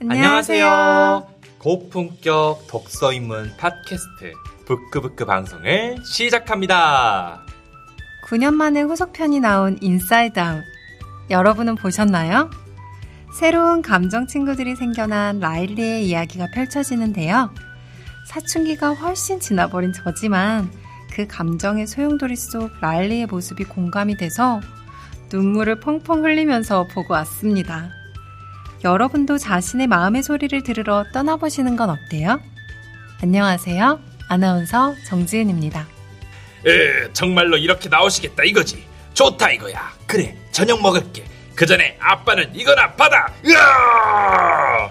안녕하세요. 고품격 독서인문 팟캐스트 부끄부끄 방송을 시작합니다. 9년 만에 후속편이 나온 인사이드 아웃. 여러분은 보셨나요? 새로운 감정 친구들이 생겨난 라일리의 이야기가 펼쳐지는데요. 사춘기가 훨씬 지나버린 저지만 그 감정의 소용돌이 속 라일리의 모습이 공감이 돼서 눈물을 펑펑 흘리면서 보고 왔습니다. 여러분도 자신의 마음의 소리를 들으러 떠나보시는 건 어때요? 안녕하세요. 아나운서 정지은입니다. 정말로 이렇게 나오시겠다 이거지. 좋다 이거야. 그래, 저녁 먹을게. 그 전에 아빠는 이거나 받아. 으아!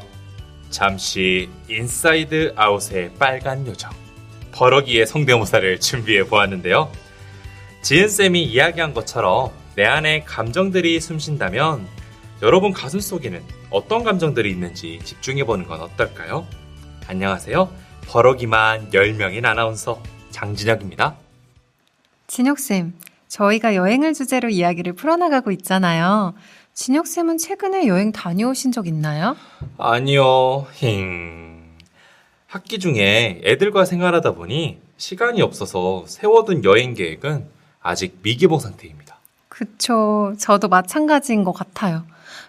잠시 인사이드 아웃의 빨간 요정 버럭이의 성대모사를 준비해 보았는데요. 지은쌤이 이야기한 것처럼 내 안에 감정들이 숨쉰다면 여러분 가슴 속에는 어떤 감정들이 있는지 집중해보는 건 어떨까요? 안녕하세요. 버럭이만 10명인 아나운서 장진혁입니다. 진혁쌤, 저희가 여행을 주제로 이야기를 풀어나가고 있잖아요. 진혁쌤은 최근에 여행 다녀오신 적 있나요? 아니요. 학기 중에 애들과 생활하다 보니 시간이 없어서 세워둔 여행 계획은 아직 미개봉 상태입니다. 그쵸. 저도 마찬가지인 것 같아요.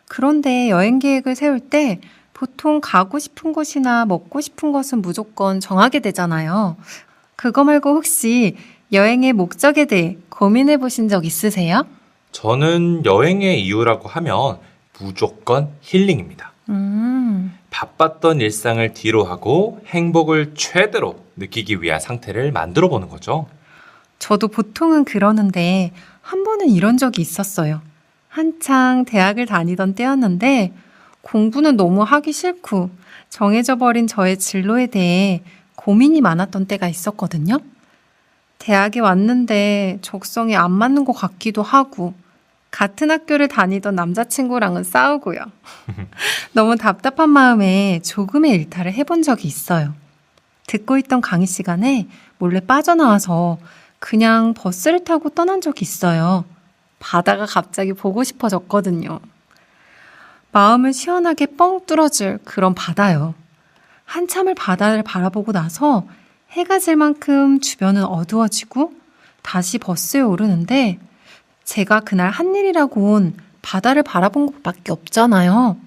그런데 여행 계획을 세울 때 보통 가고 싶은 곳이나 먹고 싶은 것은 무조건 정하게 되잖아요. 그거 말고 혹시 여행의 목적에 대해 고민해 보신 적 있으세요? 저는 여행의 이유라고 하면 무조건 힐링입니다. 바빴던 일상을 뒤로 하고 행복을 최대로 느끼기 위한 상태를 만들어 보는 거죠. 저도 보통은 그러는데 한 번은 이런 적이 있었어요. 한창 대학을 다니던 때였는데 공부는 너무 하기 싫고 정해져 버린 저의 진로에 대해 고민이 많았던 때가 있었거든요. 대학에 왔는데 적성에 안 맞는 것 같기도 하고 같은 학교를 다니던 남자친구랑은 싸우고요. 너무 답답한 마음에 조금의 일탈을 해본 적이 있어요. 듣고 있던 강의 시간에 몰래 빠져나와서 그냥 버스를 타고 떠난 적이 있어요. 바다가 갑자기 보고 싶어졌거든요. 마음을 시원하게 뻥 뚫어줄 그런 바다요. 한참을 바다를 바라보고 나서 해가 질 만큼 주변은 어두워지고 다시 버스에 오르는데 제가 그날 한 일이라고 온 바다를 바라본 것밖에 없잖아요.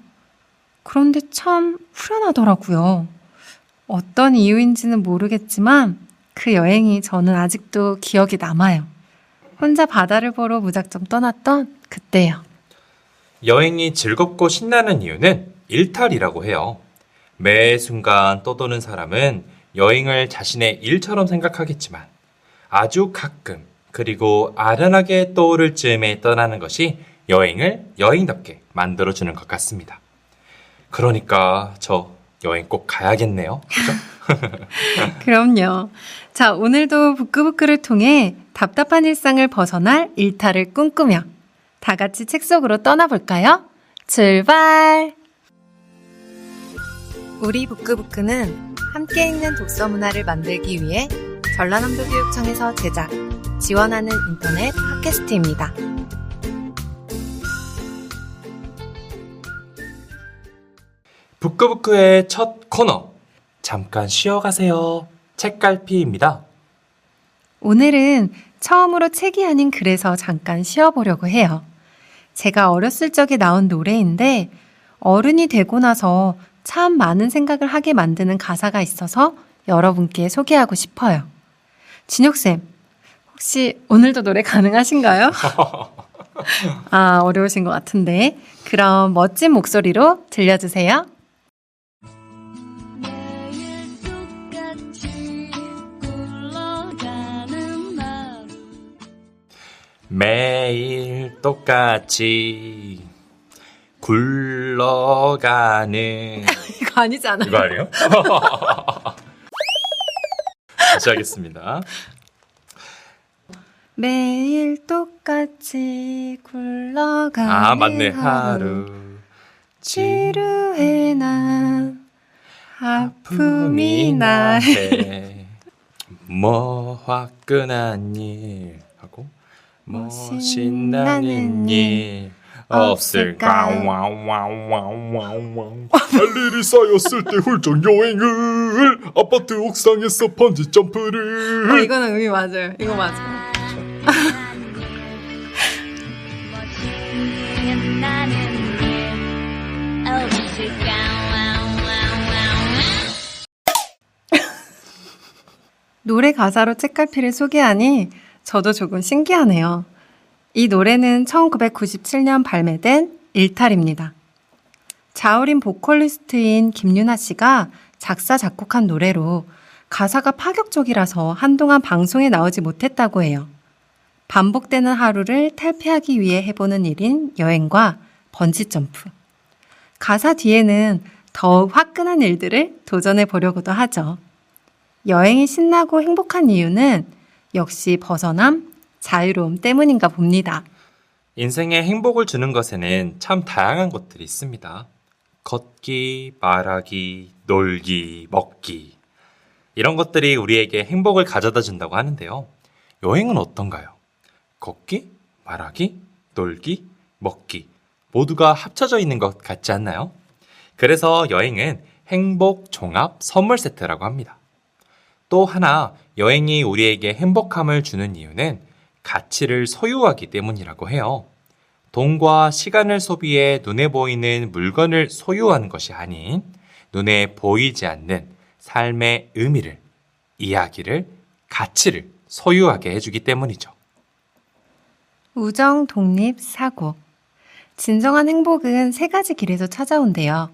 그런데 참 후련하더라고요. 어떤 이유인지는 모르겠지만 그 여행이 저는 아직도 기억이 남아요. 혼자 바다를 보러 무작정 떠났던 그때요. 여행이 즐겁고 신나는 이유는 일탈이라고 해요. 매 순간 떠도는 사람은 여행을 자신의 일처럼 생각하겠지만 아주 가끔 그리고 아련하게 떠오를 즈음에 떠나는 것이 여행을 여행답게 만들어주는 것 같습니다. 그러니까 저 여행 꼭 가야겠네요. 그죠? 그럼요. 자, 오늘도 부끄부끄를 통해 답답한 일상을 벗어날 일탈을 꿈꾸며 다 같이 책 속으로 떠나볼까요? 출발! 우리 부끄부끄는 함께 읽는 독서 문화를 만들기 위해 전라남도 교육청에서 제작, 지원하는 인터넷 팟캐스트입니다. 부끄부끄의 첫 코너, 잠깐 쉬어가세요. 책갈피입니다. 오늘은 처음으로 책이 아닌 글에서 잠깐 쉬어보려고 해요. 제가 어렸을 적에 나온 노래인데 어른이 되고 나서 참 많은 생각을 하게 만드는 가사가 있어서 여러분께 소개하고 싶어요. 진혁쌤, 혹시 오늘도 노래 가능하신가요? 아, 어려우신 것 같은데. 그럼 멋진 목소리로 들려주세요. 매일 똑같이 굴러가는 이거 아니잖아요. 이거 아니에요? 다시 하겠습니다. 매일 똑같이 굴러가는 맞네. 하루 지루해 난 아픔이 나해 뭐 화끈한 일 하고 뭐 신나는 일 없을까? 와와와와와와 할 일이 쌓였을 때 훌쩍 여행을 아파트 옥상에서 번지 점프를 이거는 의미 맞아요. 이거 맞아요. 노래 가사로 책갈피를 소개하니 저도 조금 신기하네요. 이 노래는 1997년 발매된 일탈입니다. 자우림 보컬리스트인 김유나 씨가 작사, 작곡한 노래로 가사가 파격적이라서 한동안 방송에 나오지 못했다고 해요. 반복되는 하루를 탈피하기 위해 해보는 일인 여행과 번지점프. 가사 뒤에는 더욱 화끈한 일들을 도전해 보려고도 하죠. 여행이 신나고 행복한 이유는 역시 벗어남, 자유로움 때문인가 봅니다. 인생에 행복을 주는 것에는 참 다양한 것들이 있습니다. 걷기, 말하기, 놀기, 먹기. 이런 것들이 우리에게 행복을 가져다 준다고 하는데요. 여행은 어떤가요? 걷기, 말하기, 놀기, 먹기. 모두가 합쳐져 있는 것 같지 않나요? 그래서 여행은 행복 종합 선물 세트라고 합니다. 또 하나, 여행이 우리에게 행복함을 주는 이유는 가치를 소유하기 때문이라고 해요. 돈과 시간을 소비해 눈에 보이는 물건을 소유하는 것이 아닌 눈에 보이지 않는 삶의 의미를, 이야기를, 가치를 소유하게 해주기 때문이죠. 우정, 독립, 사고. 진정한 행복은 세 가지 길에서 찾아온대요.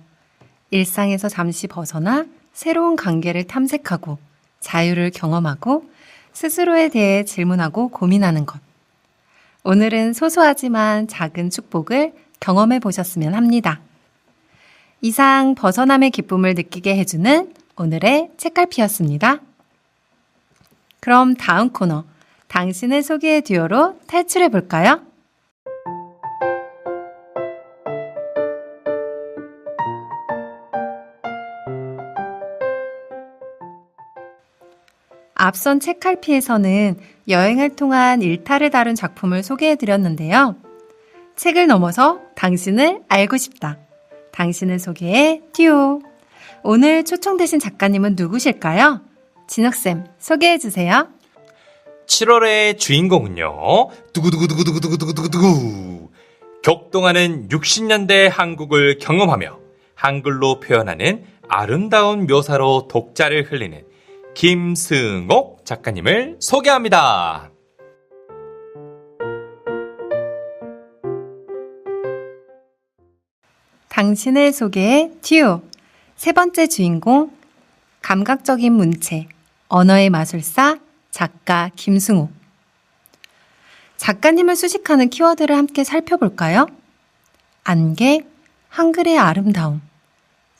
일상에서 잠시 벗어나 새로운 관계를 탐색하고 자유를 경험하고 스스로에 대해 질문하고 고민하는 것. 오늘은 소소하지만 작은 축복을 경험해 보셨으면 합니다. 이상 벗어남의 기쁨을 느끼게 해주는 오늘의 책갈피였습니다. 그럼 다음 코너, 당신의 소개의 듀오로 탈출해 볼까요? 앞선 책갈피에서는 여행을 통한 일탈을 다룬 작품을 소개해드렸는데요. 책을 넘어서 당신을 알고 싶다. 당신을 소개해 듀오. 오늘 초청되신 작가님은 누구실까요? 진혁쌤, 소개해주세요. 7월의 주인공은요. 두구두구두구두구두구두구두구. 격동하는 60년대 한국을 경험하며 한글로 표현하는 아름다운 묘사로 독자를 흘리는 김승옥 작가님을 소개합니다. 당신의 소개의 듀오. 세 번째 주인공, 감각적인 문체, 언어의 마술사, 작가 김승옥. 작가님을 수식하는 키워드를 함께 살펴볼까요? 안개, 한글의 아름다움,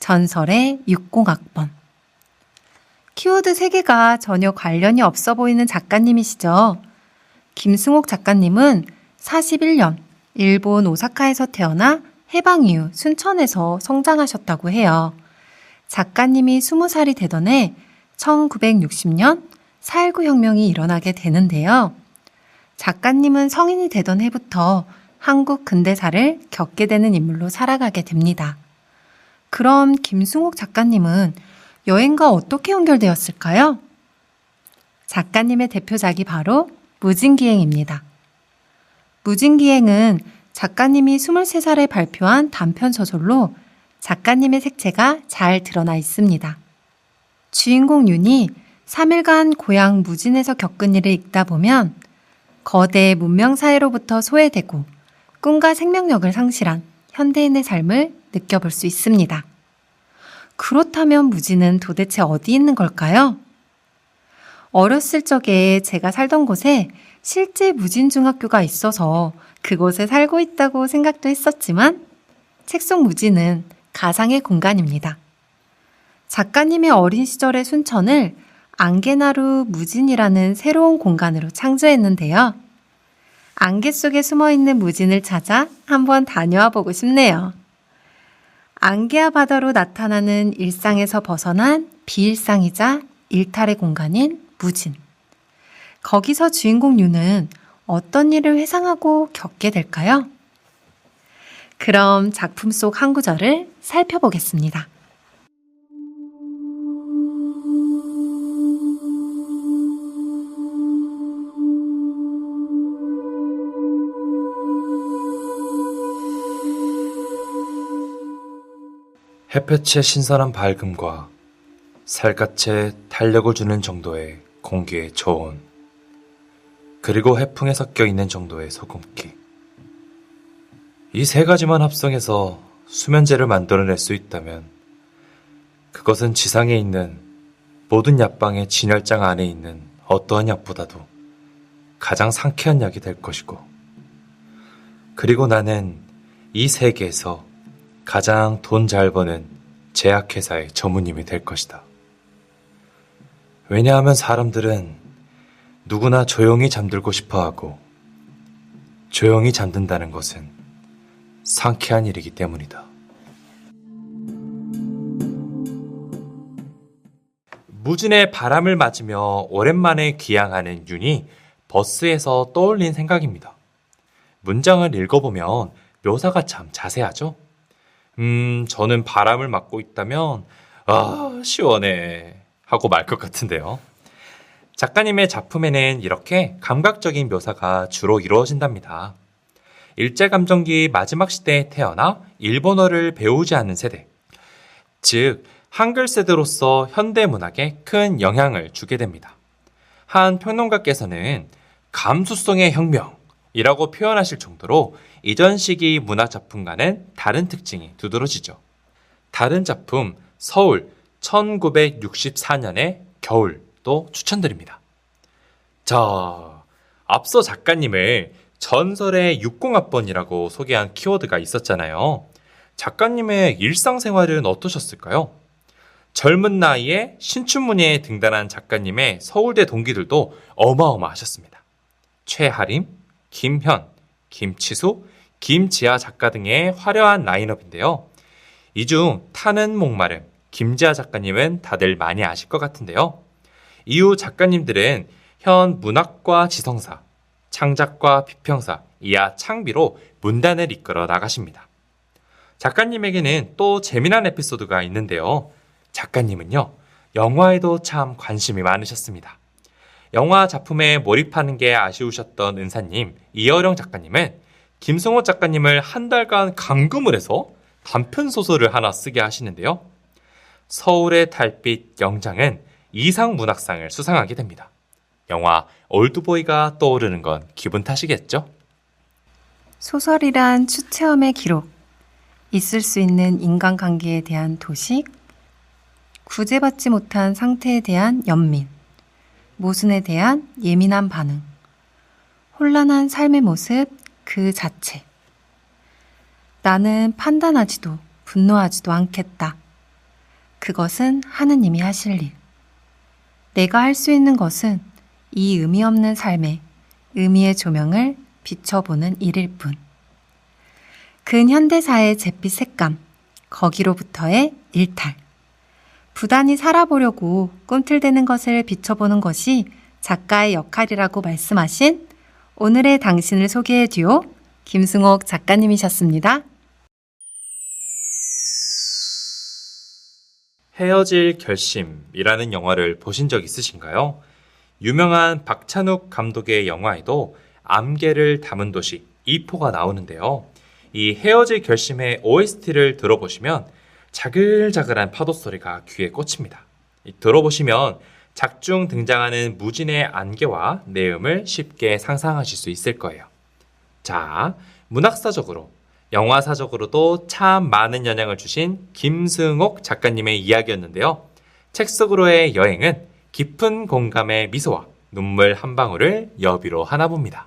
전설의 60악번. 키워드 3개가 전혀 관련이 없어 보이는 작가님이시죠. 김승옥 작가님은 41년 일본 오사카에서 태어나 해방 이후 순천에서 성장하셨다고 해요. 작가님이 20살이 되던 해 1960년 4.19 혁명이 일어나게 되는데요. 작가님은 성인이 되던 해부터 한국 근대사를 겪게 되는 인물로 살아가게 됩니다. 그럼 김승옥 작가님은 여행과 어떻게 연결되었을까요? 작가님의 대표작이 바로 무진기행입니다. 무진기행은 작가님이 23살에 발표한 단편소설로 작가님의 색채가 잘 드러나 있습니다. 주인공 윤이 3일간 고향 무진에서 겪은 일을 읽다 보면 거대 문명사회로부터 소외되고 꿈과 생명력을 상실한 현대인의 삶을 느껴볼 수 있습니다. 그렇다면 무진은 도대체 어디 있는 걸까요? 어렸을 적에 제가 살던 곳에 실제 무진중학교가 있어서 그곳에 살고 있다고 생각도 했었지만 책 속 무진은 가상의 공간입니다. 작가님의 어린 시절의 순천을 안개나루 무진이라는 새로운 공간으로 창조했는데요. 안개 속에 숨어있는 무진을 찾아 한번 다녀와 보고 싶네요. 안개와 바다로 나타나는 일상에서 벗어난 비일상이자 일탈의 공간인 무진. 거기서 주인공 유는 어떤 일을 회상하고 겪게 될까요? 그럼 작품 속 한 구절을 살펴보겠습니다. 햇볕의 신선한 밝음과 살갗에 탄력을 주는 정도의 공기의 저온, 그리고 해풍에 섞여 있는 정도의 소금기. 이 세 가지만 합성해서 수면제를 만들어낼 수 있다면 그것은 지상에 있는 모든 약방의 진열장 안에 있는 어떠한 약보다도 가장 상쾌한 약이 될 것이고, 그리고 나는 이 세계에서 가장 돈 잘 버는 제약회사의 전무님이 될 것이다. 왜냐하면 사람들은 누구나 조용히 잠들고 싶어하고, 조용히 잠든다는 것은 상쾌한 일이기 때문이다. 무진의 바람을 맞으며 오랜만에 귀향하는 윤이 버스에서 떠올린 생각입니다. 문장을 읽어보면 묘사가 참 자세하죠? 저는 바람을 맞고 있다면 시원해 하고 말 것 같은데요. 작가님의 작품에는 이렇게 감각적인 묘사가 주로 이루어진답니다. 일제감정기 마지막 시대에 태어나 일본어를 배우지 않는 세대, 즉 한글 세대로서 현대문학에 큰 영향을 주게 됩니다. 한 평론가께서는 감수성의 혁명이라고 표현하실 정도로 이전 시기 문화작품과는 다른 특징이 두드러지죠. 다른 작품 서울 1964년의 겨울도 추천드립니다. 자, 앞서 작가님을 전설의 60합번이라고 소개한 키워드가 있었잖아요. 작가님의 일상생활은 어떠셨을까요? 젊은 나이에 신춘문예에 등단한 작가님의 서울대 동기들도 어마어마하셨습니다. 최하림, 김현, 김치수, 김지아 작가 등의 화려한 라인업인데요. 이 중 타는 목마름, 김지아 작가님은 다들 많이 아실 것 같은데요. 이후 작가님들은 현 문학과 지성사, 창작과 비평사, 이하 창비로 문단을 이끌어 나가십니다. 작가님에게는 또 재미난 에피소드가 있는데요. 작가님은요, 영화에도 참 관심이 많으셨습니다. 영화 작품에 몰입하는 게 아쉬우셨던 은사님, 이어령 작가님은 김승호 작가님을 한 달간 감금을 해서 단편소설을 하나 쓰게 하시는데요. 서울의 달빛 영장은 이상문학상을 수상하게 됩니다. 영화 올드보이가 떠오르는 건 기분 탓이겠죠? 소설이란 추체험의 기록, 있을 수 있는 인간관계에 대한 도식, 구제받지 못한 상태에 대한 연민, 모순에 대한 예민한 반응, 혼란한 삶의 모습 그 자체. 나는 판단하지도 분노하지도 않겠다. 그것은 하느님이 하실 일. 내가 할 수 있는 것은 이 의미 없는 삶에 의미의 조명을 비춰보는 일일 뿐. 근현대사의 잿빛 색감, 거기로부터의 일탈. 부단히 살아보려고 꿈틀대는 것을 비춰보는 것이 작가의 역할이라고 말씀하신 오늘의 당신을 소개해 듀오 김승옥 작가님이셨습니다. 헤어질 결심이라는 영화를 보신 적 있으신가요? 유명한 박찬욱 감독의 영화에도 암개를 담은 도시 이포가 나오는데요. 이 헤어질 결심의 OST를 들어보시면 자글자글한 파도 소리가 귀에 꽂힙니다. 들어보시면 작중 등장하는 무진의 안개와 내음을 쉽게 상상하실 수 있을 거예요. 자, 문학사적으로, 영화사적으로도 참 많은 영향을 주신 김승옥 작가님의 이야기였는데요. 책 속으로의 여행은 깊은 공감의 미소와 눈물 한 방울을 여비로 하나 봅니다.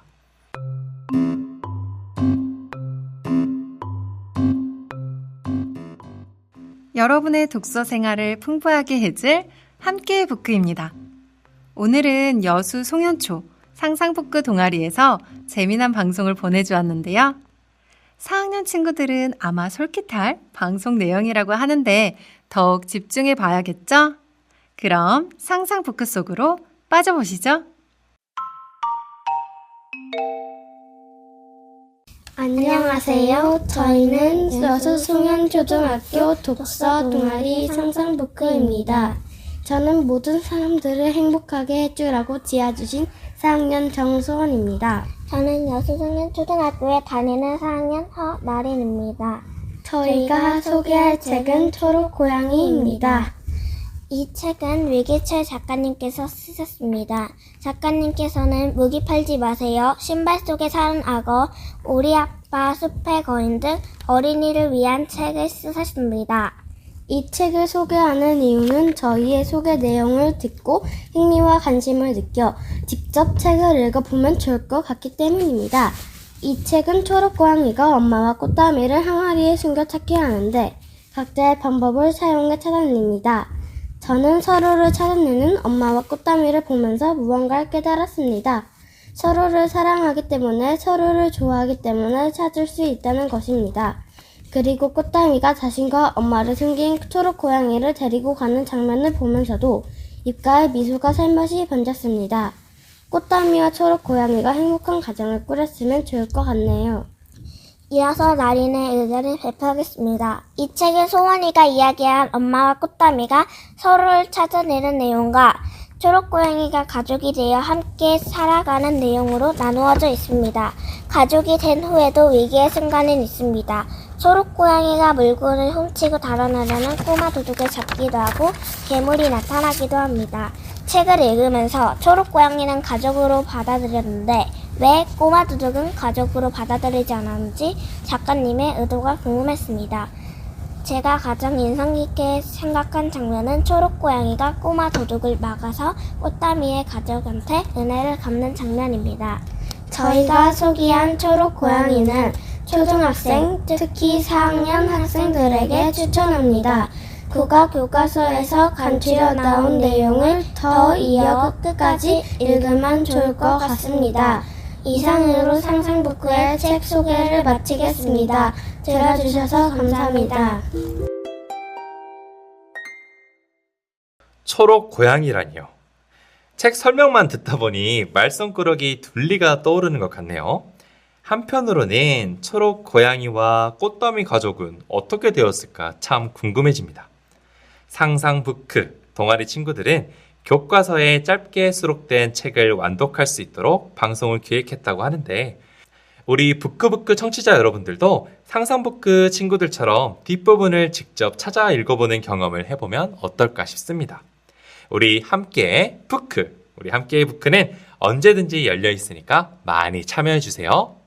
여러분의 독서 생활을 풍부하게 해줄 함께 부크입니다. 오늘은 여수 송현초 상상부크 동아리에서 재미난 방송을 보내주었는데요. 4학년 친구들은 아마 솔깃할 방송 내용이라고 하는데 더욱 집중해 봐야겠죠? 그럼 상상부크 속으로 빠져보시죠. 안녕하세요. 저희는 여수송현초등학교 독서 동아리 상상부크입니다. 저는 모든 사람들을 행복하게 해주라고 지어주신 4학년 정수원입니다. 저는 여수송현초등학교에 다니는 4학년 허나린입니다. 저희가 소개할 책은 초록고양이입니다. 이 책은 위기철 작가님께서 쓰셨습니다. 작가님께서는 무기 팔지 마세요, 신발 속에 사는 악어, 우리 아빠, 숲의 거인 등 어린이를 위한 책을 쓰셨습니다. 이 책을 소개하는 이유는 저희의 소개 내용을 듣고 흥미와 관심을 느껴 직접 책을 읽어보면 좋을 것 같기 때문입니다. 이 책은 초록고양이가 엄마와 꽃다미를 항아리에 숨겨 찾게 하는데 각자의 방법을 사용해 찾아냅니다. 저는 서로를 찾아내는 엄마와 꽃다미를 보면서 무언가를 깨달았습니다. 서로를 사랑하기 때문에, 서로를 좋아하기 때문에 찾을 수 있다는 것입니다. 그리고 꽃다미가 자신과 엄마를 숨긴 초록고양이를 데리고 가는 장면을 보면서도 입가에 미소가 살며시 번졌습니다. 꽃다미와 초록고양이가 행복한 가정을 꾸렸으면 좋을 것 같네요. 이어서 나린의 의견을 발표하겠습니다. 이 책은 소원이가 이야기한 엄마와 꽃다미가 서로를 찾아내는 내용과 초록고양이가 가족이 되어 함께 살아가는 내용으로 나누어져 있습니다. 가족이 된 후에도 위기의 순간은 있습니다. 초록고양이가 물건을 훔치고 달아나려는 꼬마 도둑을 잡기도 하고 괴물이 나타나기도 합니다. 책을 읽으면서 초록고양이는 가족으로 받아들였는데 왜 꼬마 도둑은 가족으로 받아들이지 않았는지 작가님의 의도가 궁금했습니다. 제가 가장 인상 깊게 생각한 장면은 초록고양이가 꼬마 도둑을 막아서 꽃다미의 가족한테 은혜를 갚는 장면입니다. 저희가 소개한 초록고양이는 초등학생, 특히 4학년 학생들에게 추천합니다. 국어 교과서에서 간추려 나온 내용을 더 이어 끝까지 읽으면 좋을 것 같습니다. 이상으로 상상부크의 책 소개를 마치겠습니다. 들어주셔서 감사합니다. 초록고양이라니요. 책 설명만 듣다 보니 말썽꾸러기 둘리가 떠오르는 것 같네요. 한편으로는 초록고양이와 꽃더미 가족은 어떻게 되었을까 참 궁금해집니다. 상상부크 동아리 친구들은 교과서에 짧게 수록된 책을 완독할 수 있도록 방송을 기획했다고 하는데 우리 부크부크 청취자 여러분들도 상상부크 친구들처럼 뒷부분을 직접 찾아 읽어보는 경험을 해보면 어떨까 싶습니다. 우리 함께 부크, 우리 함께의 부크는 언제든지 열려 있으니까 많이 참여해주세요.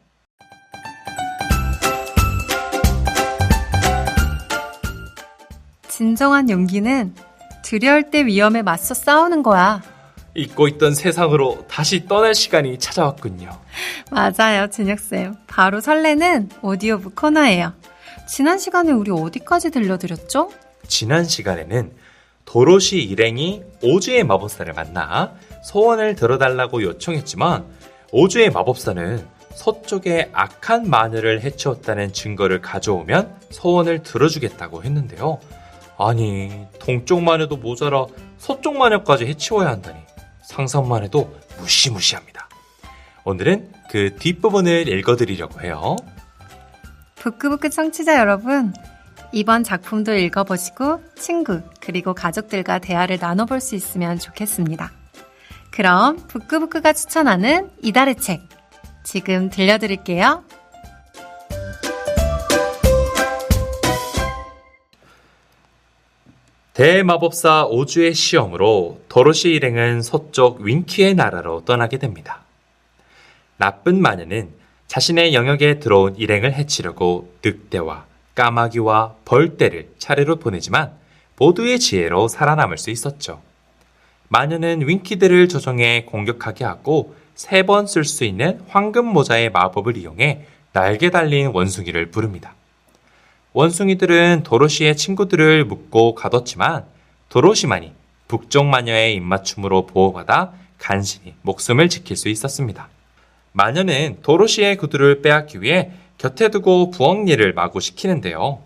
진정한 용기는 두려울 때 위험에 맞서 싸우는 거야. 잊고 있던 세상으로 다시 떠날 시간이 찾아왔군요. 맞아요, 진혁쌤. 바로 설레는 오디오북 코너예요. 지난 시간에 우리 어디까지 들려드렸죠? 지난 시간에는 도로시 일행이 오주의 마법사를 만나 소원을 들어달라고 요청했지만 오주의 마법사는 서쪽에 악한 마녀를 해치웠다는 증거를 가져오면 소원을 들어주겠다고 했는데요. 아니, 동쪽 마녀도 모자라 서쪽 마녀까지 해치워야 한다니 상상만 해도 무시무시합니다. 오늘은 그 뒷부분을 읽어드리려고 해요. 부크부크 청취자 여러분, 이번 작품도 읽어보시고 친구 그리고 가족들과 대화를 나눠볼 수 있으면 좋겠습니다. 그럼 부크부크가 추천하는 이달의 책 지금 들려드릴게요. 대마법사 오주의 시험으로 도로시 일행은 서쪽 윙키의 나라로 떠나게 됩니다. 나쁜 마녀는 자신의 영역에 들어온 일행을 해치려고 늑대와 까마귀와 벌떼를 차례로 보내지만 모두의 지혜로 살아남을 수 있었죠. 마녀는 윙키들을 조종해 공격하게 하고 3번 쓸 수 있는 황금 모자의 마법을 이용해 날개 달린 원숭이를 부릅니다. 원숭이들은 도로시의 친구들을 묶고 가뒀지만 도로시만이 북쪽 마녀의 입맞춤으로 보호받아 간신히 목숨을 지킬 수 있었습니다. 마녀는 도로시의 구두를 빼앗기 위해 곁에 두고 부엉이를 마구 시키는데요.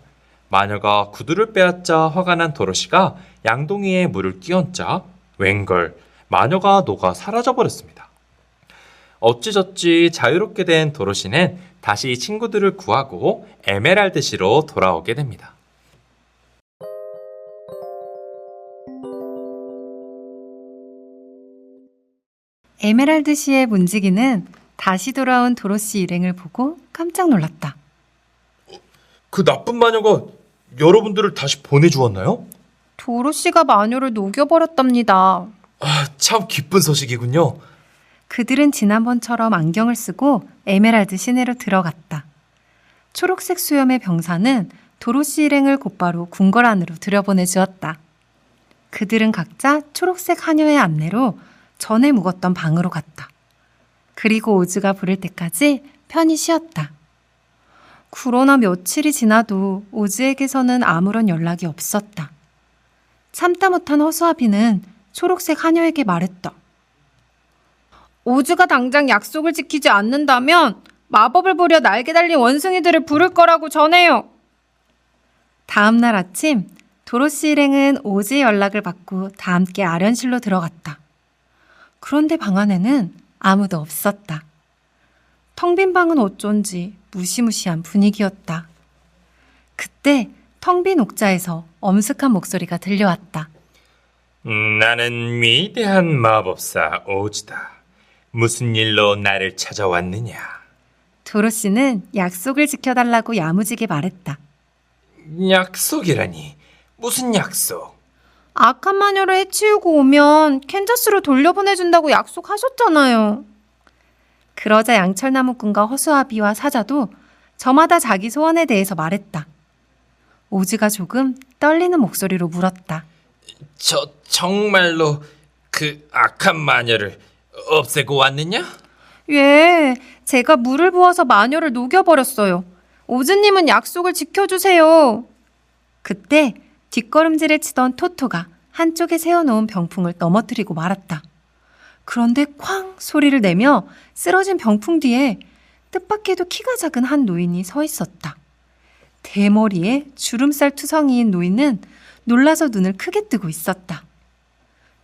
마녀가 구두를 빼앗자 화가 난 도로시가 양동이에 물을 끼얹자 웬걸 마녀가 녹아 사라져버렸습니다. 어찌저찌 자유롭게 된 도로시는 다시 친구들을 구하고 에메랄드시로 돌아오게 됩니다. 에메랄드 씨의 문지기는 다시 돌아온 도로시 일행을 보고 깜짝 놀랐다. 그 나쁜 마녀가 여러분들을 다시 보내주었나요? 도로시가 마녀를 녹여버렸답니다. 참 기쁜 소식이군요. 그들은 지난번처럼 안경을 쓰고 에메랄드 시내로 들어갔다. 초록색 수염의 병사는 도로시 일행을 곧바로 궁궐 안으로 들여보내주었다. 그들은 각자 초록색 하녀의 안내로 전에 묵었던 방으로 갔다. 그리고 오즈가 부를 때까지 편히 쉬었다. 그러나 며칠이 지나도 오즈에게서는 아무런 연락이 없었다. 참다 못한 허수아비는 초록색 하녀에게 말했다. 오즈가 당장 약속을 지키지 않는다면 마법을 부려 날개 달린 원숭이들을 부를 거라고 전해요. 다음 날 아침 도로시 일행은 오즈의 연락을 받고 다 함께 아련실로 들어갔다. 그런데 방 안에는 아무도 없었다. 텅 빈 방은 어쩐지 무시무시한 분위기였다. 그때 텅 빈 옥자에서 엄숙한 목소리가 들려왔다. 나는 위대한 마법사 오즈다. 무슨 일로 나를 찾아왔느냐? 도로시는 약속을 지켜달라고 야무지게 말했다. 약속이라니. 무슨 약속? 악한 마녀를 해치우고 오면 캔자스로 돌려보내준다고 약속하셨잖아요. 그러자 양철나무꾼과 허수아비와 사자도 저마다 자기 소원에 대해서 말했다. 오즈가 조금 떨리는 목소리로 물었다. 정말로 그 악한 마녀를 없애고 왔느냐? 예, 제가 물을 부어서 마녀를 녹여버렸어요. 오즈님은 약속을 지켜주세요. 그때 뒷걸음질을 치던 토토가 한쪽에 세워놓은 병풍을 넘어뜨리고 말았다. 그런데 쾅 소리를 내며 쓰러진 병풍 뒤에 뜻밖에도 키가 작은 한 노인이 서 있었다. 대머리에 주름살 투성이인 노인은 놀라서 눈을 크게 뜨고 있었다.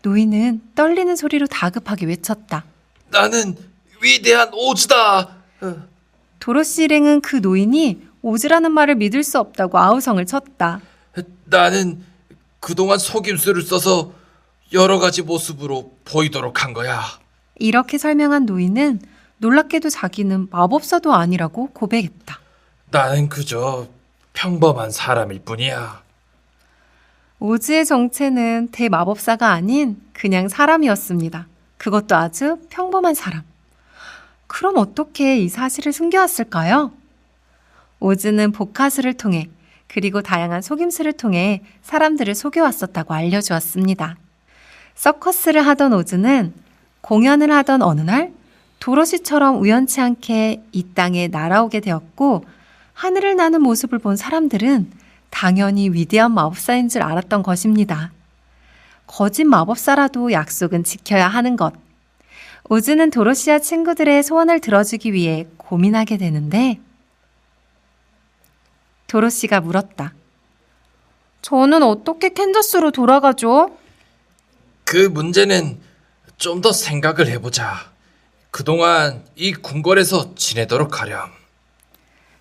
노인은 떨리는 소리로 다급하게 외쳤다. 나는 위대한 오즈다. 도로시 일행은 그 노인이 오즈라는 말을 믿을 수 없다고 아우성을 쳤다. 나는 그동안 속임수를 써서 여러 가지 모습으로 보이도록 한 거야. 이렇게 설명한 노인은 놀랍게도 자기는 마법사도 아니라고 고백했다. 나는 그저 평범한 사람일 뿐이야. 오즈의 정체는 대마법사가 아닌 그냥 사람이었습니다. 그것도 아주 평범한 사람. 그럼 어떻게 이 사실을 숨겨왔을까요? 오즈는 복화술을 통해 그리고 다양한 속임수를 통해 사람들을 속여왔었다고 알려주었습니다. 서커스를 하던 오즈는 공연을 하던 어느 날 도로시처럼 우연치 않게 이 땅에 날아오게 되었고 하늘을 나는 모습을 본 사람들은 당연히 위대한 마법사인 줄 알았던 것입니다. 거짓 마법사라도 약속은 지켜야 하는 것. 오즈는 도로시와 친구들의 소원을 들어주기 위해 고민하게 되는데 도로시가 물었다. 저는 어떻게 캔자스로 돌아가죠? 그 문제는 좀 더 생각을 해보자. 그동안 이 궁궐에서 지내도록 하렴.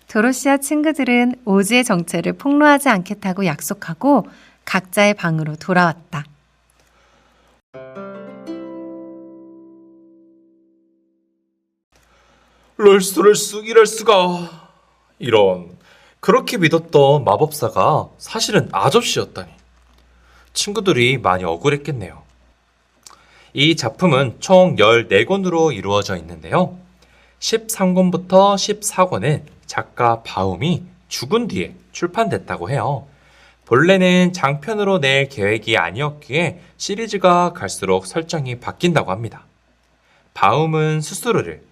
도로시와 친구들은 오즈의 정체를 폭로하지 않겠다고 약속하고 각자의 방으로 돌아왔다. 럴수 이럴 수가. 이런, 그렇게 믿었던 마법사가 사실은 아저씨였다니. 친구들이 많이 억울했겠네요. 이 작품은 총 14권으로 이루어져 있는데요. 13권부터 14권은 작가 바움이 죽은 뒤에 출판됐다고 해요. 본래는 장편으로 낼 계획이 아니었기에 시리즈가 갈수록 설정이 바뀐다고 합니다. 바움은 스스로를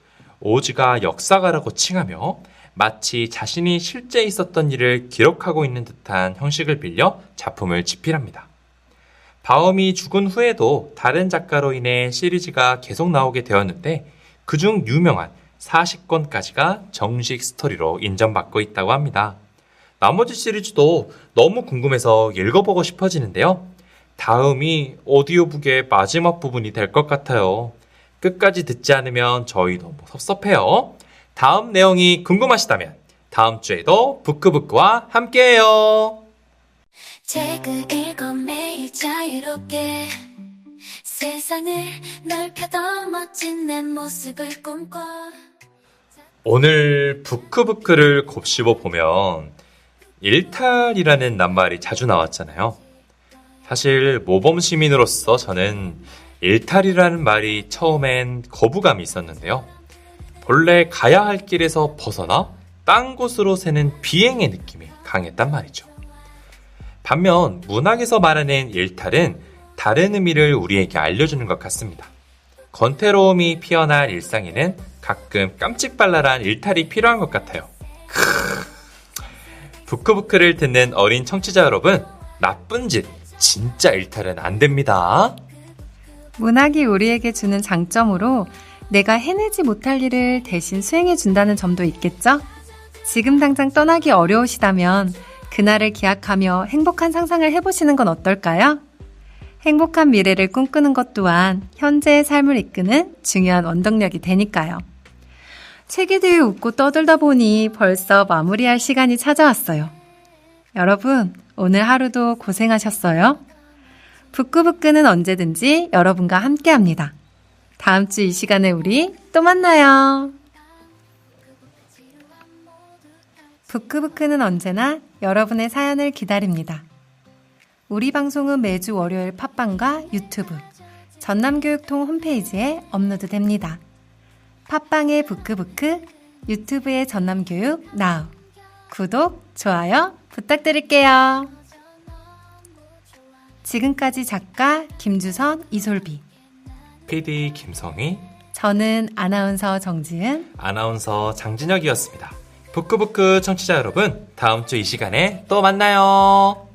오즈가 역사가라고 칭하며 마치 자신이 실제 있었던 일을 기록하고 있는 듯한 형식을 빌려 작품을 집필합니다. 바움이 죽은 후에도 다른 작가로 인해 시리즈가 계속 나오게 되었는데 그중 유명한 40권까지가 정식 스토리로 인정받고 있다고 합니다. 나머지 시리즈도 너무 궁금해서 읽어보고 싶어지는데요. 다음이 오디오북의 마지막 부분이 될 것 같아요. 끝까지 듣지 않으면 저희 너무 섭섭해요. 다음 내용이 궁금하시다면 다음 주에도 부크부크와 함께해요. 책을 읽어 매일 자유롭게 세상을 넓혀 더 멋진 내 모습을 꿈꿔. 오늘 부크부크를 곱씹어 보면 일탈이라는 낱말이 자주 나왔잖아요. 사실 모범 시민으로서 저는 일탈이라는 말이 처음엔 거부감이 있었는데요. 본래 가야 할 길에서 벗어나 딴 곳으로 새는 비행의 느낌이 강했단 말이죠. 반면 문학에서 말하는 일탈은 다른 의미를 우리에게 알려주는 것 같습니다. 건태로움이 피어난 일상에는 가끔 깜찍발랄한 일탈이 필요한 것 같아요. 부크부크를 듣는 어린 청취자 여러분, 나쁜 짓, 진짜 일탈은 안 됩니다. 문학이 우리에게 주는 장점으로 내가 해내지 못할 일을 대신 수행해 준다는 점도 있겠죠? 지금 당장 떠나기 어려우시다면 그날을 기약하며 행복한 상상을 해보시는 건 어떨까요? 행복한 미래를 꿈꾸는 것 또한 현재의 삶을 이끄는 중요한 원동력이 되니까요. 책에 대해 웃고 떠들다 보니 벌써 마무리할 시간이 찾아왔어요. 여러분, 오늘 하루도 고생하셨어요. 부끄부끄는 언제든지 여러분과 함께합니다. 다음 주 이 시간에 우리 또 만나요. 부끄부끄는 언제나 여러분의 사연을 기다립니다. 우리 방송은 매주 월요일 팟빵과 유튜브, 전남교육통 홈페이지에 업로드됩니다. 팟빵의 부끄부끄, 유튜브의 전남교육 나우. 구독, 좋아요 부탁드릴게요. 지금까지 작가 김주선, 이솔비, PD 김성희, 저는 아나운서 정지은, 아나운서 장진혁이었습니다. 부끄부끄 청취자 여러분, 다음 주 이 시간에 또 만나요.